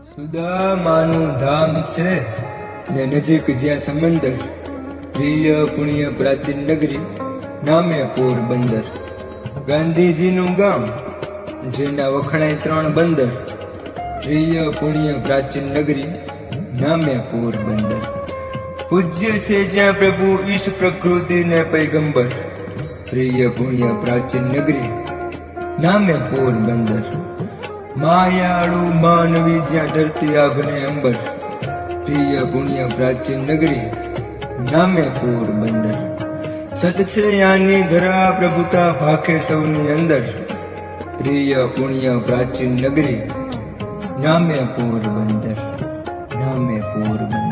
સુદામાનું ધામ છે ને નજીક જ્યાં સમંદર, પ્રિય પુણ્ય પ્રાચીન નગરી નામે પોરબંદર. ગાંધીજીનું ગામ જેના વખણાય 3 બંદર, પ્રિય પુણ્ય પ્રાચીન નગરી નામે પોરબંદર. પૂજ્ય છે જ્યાં પ્રભુ ઈશ પ્રકૃતિ ને પૈગંબર, પ્રિય પુણ્ય પ્રાચીન નગરી નામે પોરબંદર. માયાળુ માનવી જ્યાં ધરતી આભને અંબર, પ્રિય પુણ્ય પ્રાચીન નગરી નામે પોરબંદર. સત છે યાની ધરા પ્રભુતા ભાખે સૌની અંદર, પ્રિય પુણ્ય પ્રાચીન નગરી નામે પોરબંદર, નામે પોરબંદર.